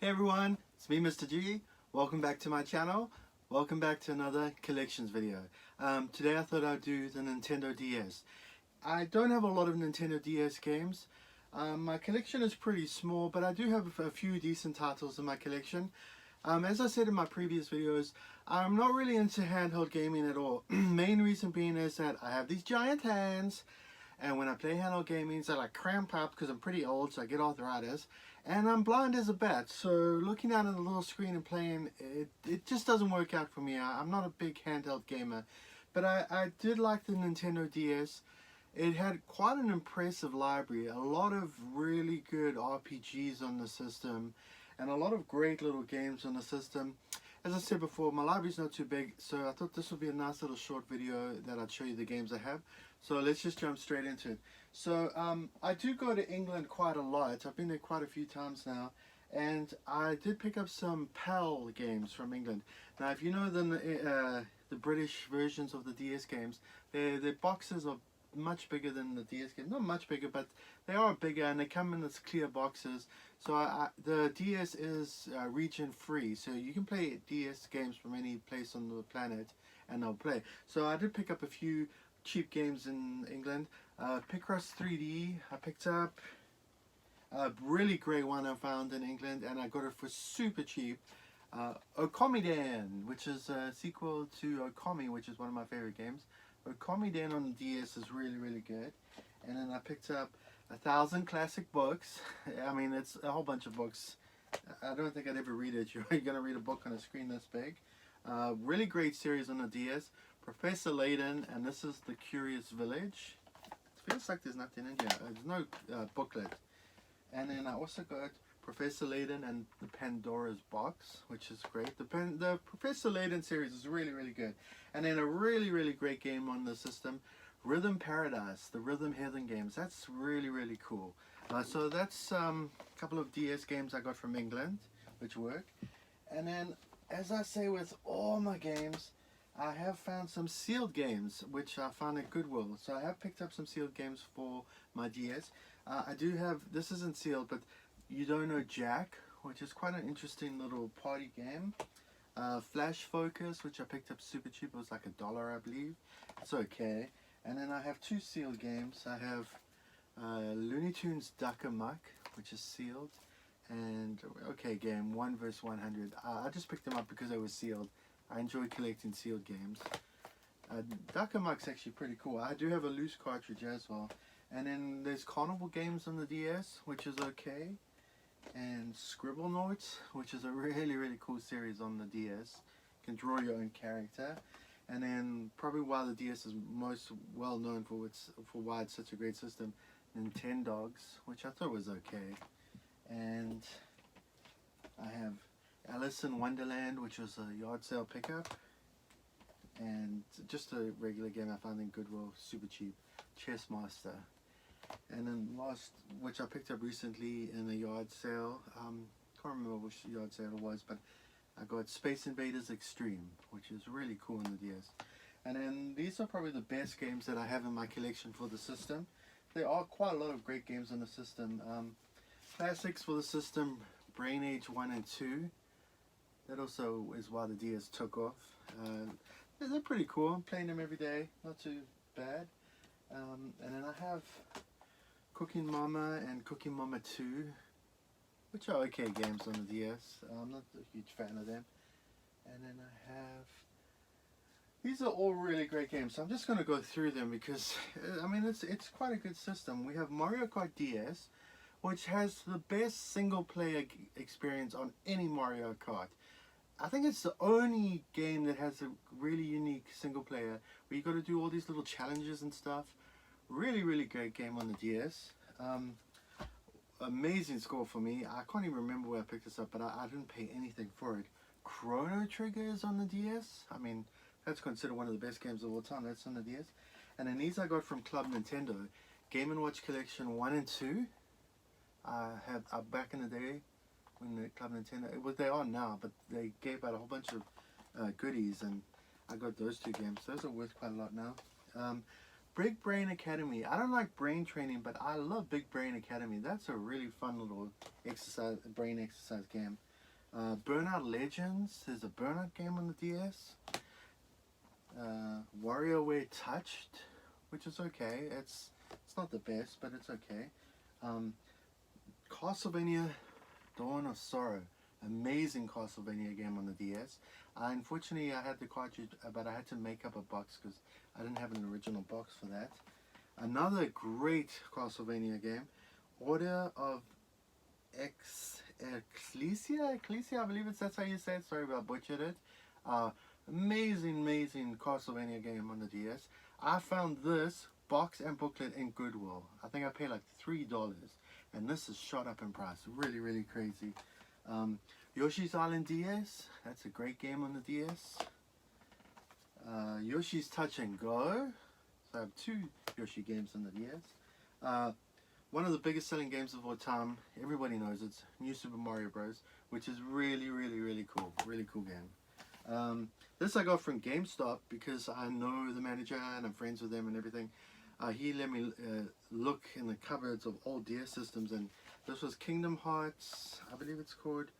Hey everyone, it's me Mr. G. Welcome back to my channel. Welcome back to another collections video. Today I thought I'd do the Nintendo DS. I don't have a lot of Nintendo DS games. My collection is pretty small, but I do have a few decent titles in my collection. As I said in my previous videos, I'm not really into handheld gaming at all. Main reason being is that I have these giant hands, and when I play handheld gaming, I like cramp up because I'm pretty old, so I get arthritis, and I'm blind as a bat. So looking out at a little screen and playing, it just doesn't work out for me. I'm not a big handheld gamer, but I did like the Nintendo DS. It had quite an impressive library, a lot of really good RPGs on the system, and a lot of great little games on the system. As I said before, my library's not too big, so I thought this would be a nice little short video that I'd show you the games I have. So let's just jump straight into it. So I do go to England quite a lot. I've been there quite a few times now, and I did pick up some PAL games from England. Now, if you know the British versions of the DS games, their boxes are much bigger than the DS games. Not much bigger, but they are bigger, and they come in this clear boxes. So the DS is region free, so you can play DS games from any place on the planet and they'll play. So I did pick up a few cheap games in England. Picross 3D I picked up. A really great one I found in England, and I got it for super cheap. Okomidan, which is a sequel to Okami, which is one of my favorite games. Okomidan on the DS is really good. And then I picked up 1,000 classic books. I mean, it's a whole bunch of books. I don't think I'd ever read it. You're gonna read a book on a screen this big. Really great series on the DS. Professor Layton, and this is The Curious Village. It feels like there's nothing in here. There's no booklet. And then I also got Professor Layton and the Pandora's Box, which is great. The Professor Layton series is really good. And then a really great game on the system, Rhythm Paradise, the Rhythm Heaven games. That's really cool. So that's a couple of DS games I got from England, which work. And then, as I say with all my games, I have found some sealed games, which I found at Goodwill. So I have picked up some sealed games for my DS. I do have, this isn't sealed, but You Don't Know Jack, which is quite an interesting little party game. Flash Focus, which I picked up super cheap. It was like $1, I believe. It's okay. And then I have two sealed games. I have Looney Tunes Duck Amuck, which is sealed, and okay game 1 vs 100. I just picked them up because they were sealed. I enjoy collecting sealed games. Duck Amuck's actually pretty cool. I do have a loose cartridge as well. And then there's Carnival Games on the DS, which is okay, and Scribble Notes, which is a really cool series on the DS. You can draw your own character. And then probably why the DS is most well known for why it's such a great system, Nintendogs, which I thought was okay. And I have Alice in Wonderland, which was a yard sale pickup, and just a regular game I found in Goodwill, super cheap, Chess Master. And then last, which I picked up recently in a yard sale, can't remember which yard sale it was, but I got Space Invaders Extreme, which is really cool on the DS. And then these are probably the best games that I have in my collection for the system. There are quite a lot of great games on the system. Classics for the system, Brain Age 1 and 2. That also is why the DS took off. They're pretty cool. I'm playing them every day. Not too bad. And then I have Cooking Mama and Cooking Mama 2, which are okay games on the DS. I'm not a huge fan of them. And then I have, these are all really great games, so I'm just going to go through them because I mean it's quite a good system. We have Mario Kart DS, which has the best single player experience on any Mario Kart. I think it's the only game that has a really unique single player where you got to do all these little challenges and stuff. Really great game on the DS. Amazing score for me. I can't even remember where I picked this up, but I didn't pay anything for it. Chrono Trigger is on the DS. I mean, that's considered one of the best games of all time. That's on the DS. And then these I got from Club Nintendo. Game & Watch Collection 1 and 2. I had back in the day when the Club Nintendo, they are now, but they gave out a whole bunch of goodies, and I got those two games. Those are worth quite a lot now. Big Brain Academy. I don't like brain training, but I love Big Brain Academy. That's a really fun little exercise, brain exercise game. Burnout Legends, there's a Burnout game on the DS. WarioWare Touched, which is okay. It's not the best, but it's okay. Castlevania Dawn of Sorrow, amazing Castlevania game on the DS. Unfortunately, I had the cartridge, but I had to make up a box because I didn't have an original box for that. Another great Castlevania game, Order of Ecclesia, I believe that's how you say it. Sorry if I butchered it. Amazing Castlevania game on the DS. I found this box and booklet in Goodwill. I think I paid like $3, and this is shot up in price. Really crazy. Yoshi's Island DS. That's a great game on the DS. Yoshi's Touch and Go. So I have 2 Yoshi games on the DS. One of the biggest selling games of all time, everybody knows it's New Super Mario Bros, which is really cool. Really cool game. This I got from GameStop because I know the manager and I'm friends with him and everything. He let me look in the cupboards of old DS systems, and this was Kingdom Hearts, I believe it's called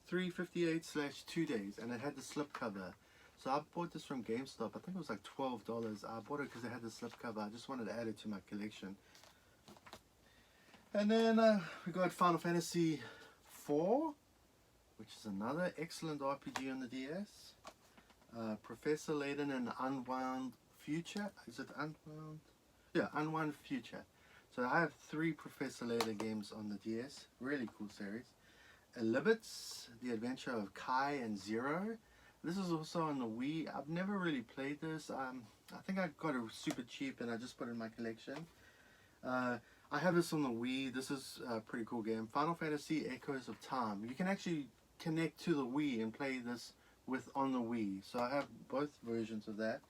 358/2 Days, and it had the slipcover. So I bought this from GameStop. I think it was like $12. I bought it because it had the slipcover. I just wanted to add it to my collection. And then we got Final Fantasy IV, which is another excellent RPG on the DS. Professor Layton and Unwound Future. Is it Unwound? Yeah, Unwound Future. So I have 3 Professor Layton games on the DS. Really cool series. Elibits, The Adventure of Kai and Zero. This is also on the Wii. I've never really played this. I think I got it super cheap and I just put it in my collection. I have this on the Wii. This is a pretty cool game. Final Fantasy Echoes of Time. You can actually connect to the Wii and play this on the Wii. So I have both versions of that.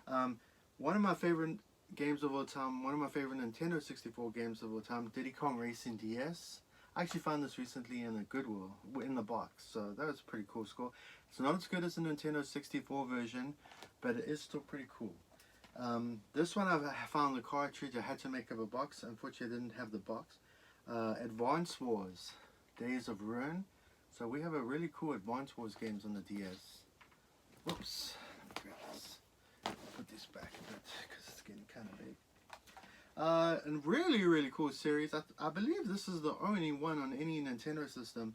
One of my favorite games of all time, one of my favorite Nintendo 64 games of all time, Diddy Kong Racing DS. I actually found this recently in a Goodwill, in the box, so that was a pretty cool score. It's not as good as the Nintendo 64 version, but it is still pretty cool. This one I found the cartridge. I had to make up a box. Unfortunately, I didn't have the box. Advance Wars, Days of Ruin. So we have a really cool Advance Wars games on the DS. Whoops. Let me grab this. Put this back a bit because it's getting kind of big. And really cool series. I believe this is the only one on any Nintendo system.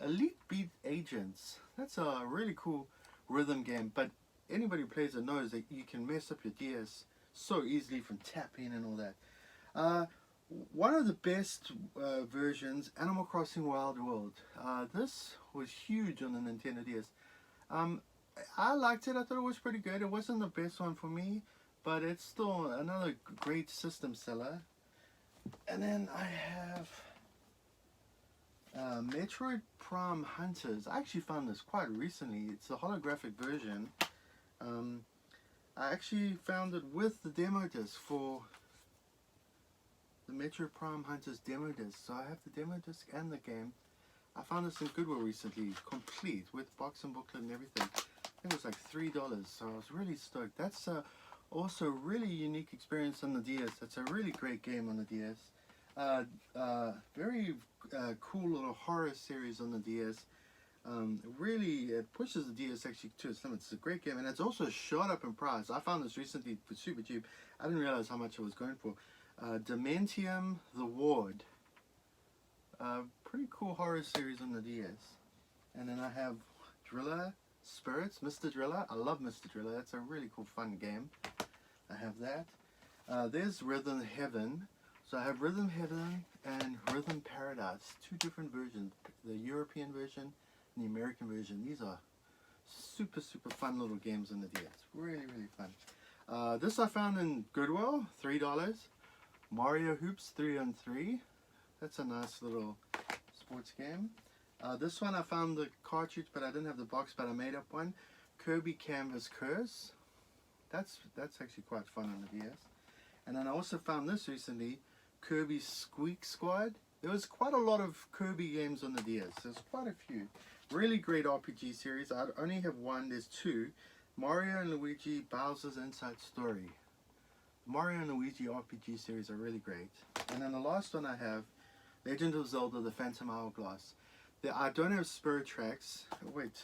Elite Beat Agents. That's a really cool rhythm game, but anybody who plays it knows that you can mess up your DS so easily from tapping and all that. One of the best versions, Animal Crossing Wild World. This was huge on the Nintendo DS. I liked it. I thought it was pretty good. It wasn't the best one for me, but it's still another great system seller. And then I have Metroid Prime Hunters. I actually found this quite recently. It's a holographic version. I actually found it with the demo disc for the Metroid Prime Hunters demo disc. So I have the demo disc and the game. I found this in Goodwill recently, complete with box and booklet and everything. I think it was like $3, so I was really stoked. That's also a really unique experience on the DS. It's a really great game on the DS. Very cool little horror series on the DS. Really, it pushes the DS actually to its limits. It's a great game, and it's also shot up in price. I found this recently for super cheap. I didn't realize how much it was going for. Dementium The Ward. Pretty cool horror series on the DS. And then I have Driller Spirits, Mr. Driller. I love Mr. Driller. That's a really cool, fun game. I have that. There's Rhythm Heaven. So I have Rhythm Heaven and Rhythm Paradise. 2 different versions. The European version and the American version. These are super fun little games on the DS. Really fun. This I found in Goodwill, $3. Mario Hoops 3-on-3. That's a nice little sports game. This one I found the cartridge, but I didn't have the box, but I made up one. Kirby Canvas Curse. That's actually quite fun on the DS. And then I also found this recently, Kirby Squeak Squad. There was quite a lot of Kirby games on the DS. There's quite a few. Really great RPG series. I only have one. There's 2. Mario and Luigi Bowser's Inside Story. Mario and Luigi RPG series are really great. And then the last one I have, Legend of Zelda: The Phantom Hourglass. I don't have Spirit Tracks. Wait.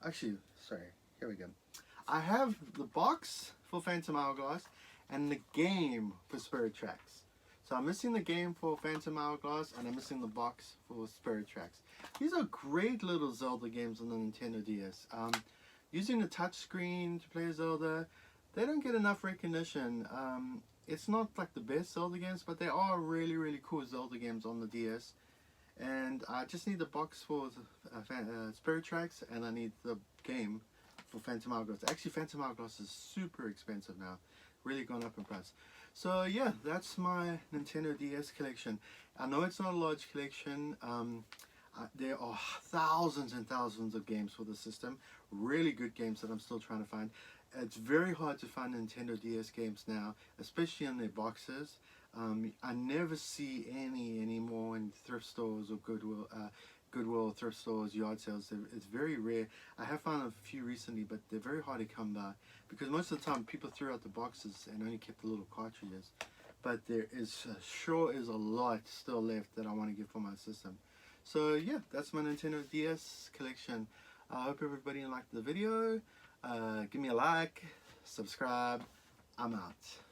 Actually, sorry. Here we go. I have the box for Phantom Hourglass and the game for Spirit Tracks. So I'm missing the game for Phantom Hourglass and I'm missing the box for Spirit Tracks. These are great little Zelda games on the Nintendo DS. Using the touchscreen to play Zelda, they don't get enough recognition. It's not like the best Zelda games, but they are really cool Zelda games on the DS. And I just need the box for Spirit Tracks, and I need the game for Phantom Hourglass. Actually, Phantom Hourglass is super expensive now, really gone up in price. So yeah, that's my Nintendo DS collection. I know it's not a large collection. There are thousands and thousands of games for the system, really good games that I'm still trying to find. It's very hard to find Nintendo DS games now, especially in their boxes. I never see any anymore in thrift stores or Goodwill, thrift stores, yard sales. It's very rare. I have found a few recently, but they're very hard to come by because most of the time people threw out the boxes and only kept the little cartridges. But there is sure is a lot still left that I want to get for my system. So yeah, that's my Nintendo DS collection. I hope everybody liked the video. Give me a like, subscribe. I'm out.